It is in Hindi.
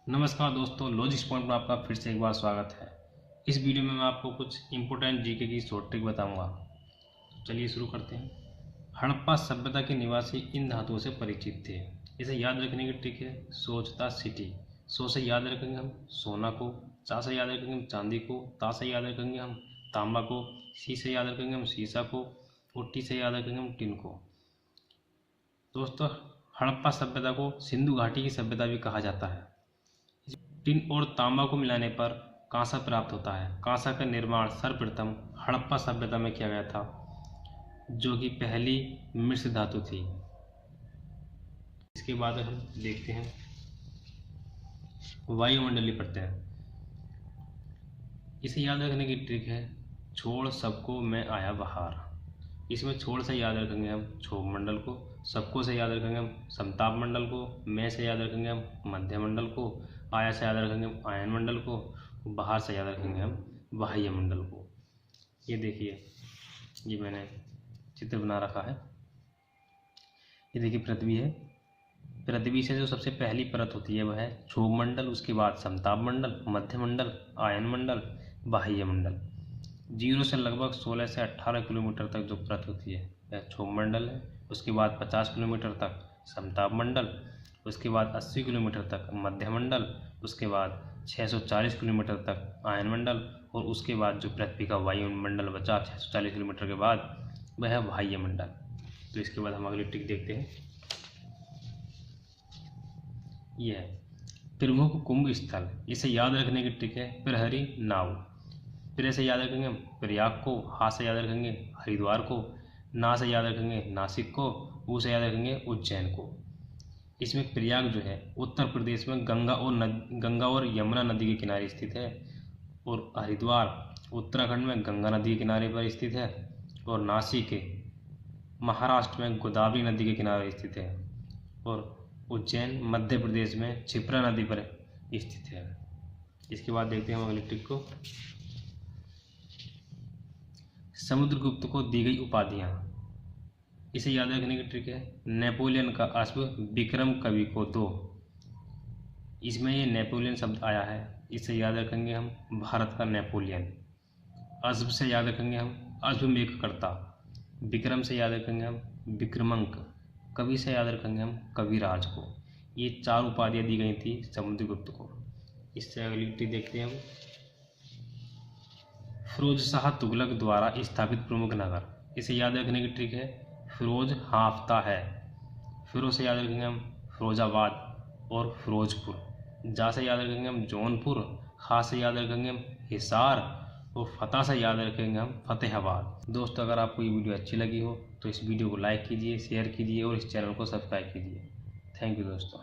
नमस्कार दोस्तों, लॉजिक्स पॉइंट में आपका फिर से एक बार स्वागत है। इस वीडियो में मैं आपको कुछ इंपॉर्टेंट जीके की शॉर्ट ट्रिक बताऊंगा। चलिए शुरू करते हैं। हड़प्पा सभ्यता के निवासी इन धातुओं से परिचित थे। इसे याद रखने की ट्रिक है सोचता सिटी। सो से याद रखेंगे हम सोना को, चा से याद रखेंगे हम चांदी को, ता से याद रखेंगे हम तांबा को, सी से याद रखेंगे हम सीसा को और टी से याद रखेंगे हम टिन को। दोस्तों, हड़प्पा सभ्यता को सिंधु घाटी की सभ्यता भी कहा जाता है। टिन और तांबा को मिलाने पर कांसा प्राप्त होता है। कांसा का निर्माण सर्वप्रथम हड़प्पा सभ्यता में किया गया था, जो कि पहली मिश्र धातु थी। इसके बाद हम देखते हैं वायुमंडलीय प्रत्यय। इसे याद रखने की ट्रिक है छोड़ सबको मैं आया बाहर। इसमें छोड़ से याद रखेंगे हम क्षोभ मंडल को, सबको से याद रखेंगे हम समताप मंडल को, मैं से याद रखेंगे हम मध्य मंडल को, आया से याद रखेंगे हम आयन मंडल को, बाहर से याद रखेंगे हम बाह्य मंडल को। ये देखिए, ये मैंने चित्र बना रखा है। ये देखिए पृथ्वी है। पृथ्वी से जो सबसे पहली परत होती है वह है क्षोभ मंडल, उसके बाद समताप मंडल, मध्य मंडल, आयन मंडल, बाह्य मंडल। 0 से लगभग 16 से 18 किलोमीटर तक जो परत होती है वह क्षोभ मंडल है। उसके बाद 50 किलोमीटर तक समताप मंडल, उसके बाद 80 किलोमीटर तक मध्य मंडल, उसके बाद 640 किलोमीटर तक आयन मंडल और उसके बाद जो पृथ्वी का वायुमंडल बचा 640 किलोमीटर के बाद वह है बाह्य मंडल। तो इसके बाद हम अगली ट्रिक देखते हैं। यह है प्रमुख कुंभ स्थल। इसे याद रखने की ट्रिक है प्रहरी नाव। प्रे से याद रखेंगे प्रयाग को, हा से याद रखेंगे हरिद्वार को, ना से याद रखेंगे नासिक को, ऊ से याद रखेंगे उज्जैन को। इसमें प्रयाग जो है उत्तर प्रदेश में गंगा और यमुना नदी के किनारे स्थित है और हरिद्वार उत्तराखंड में गंगा नदी के किनारे पर स्थित है और नासिक महाराष्ट्र में गोदावरी नदी के किनारे स्थित है और उज्जैन मध्य प्रदेश में क्षिप्रा नदी पर स्थित है। इसके बाद देखते हैं हम अगली ट्रिक को। समुद्रगुप्त को दी गई उपाधियां। इसे याद रखने की ट्रिक है नेपोलियन का अश्व विक्रम कवि को दो। इसमें ये नेपोलियन शब्द आया है, इसे याद रखेंगे हम भारत का नेपोलियन। अश्व से याद रखेंगे हम अश्वमेधकर्ता, विक्रम से याद रखेंगे हम विक्रमंक, कवि से याद रखेंगे हम कविराज को। ये 4 उपाधियां दी गई थी समुद्रगुप्त को। इससे अगली ट्रिक देखते हैं हम। फिरोज शाह तुगलक द्वारा स्थापित प्रमुख नगर। इसे याद रखने की ट्रिक है फिरोज हाफता है। फिरोज से याद रखेंगे हम फिरोजाबाद और फिरोजपुर। जा से याद रखेंगे हम जौनपुर, हा से याद रखेंगे हम हिसार और फतेह से याद रखेंगे हम फतेहाबाद। दोस्तों, अगर आपको ये वीडियो अच्छी लगी हो तो इस वीडियो को लाइक कीजिए, शेयर कीजिए और इस चैनल को सब्सक्राइब कीजिए। थैंक यू दोस्तों।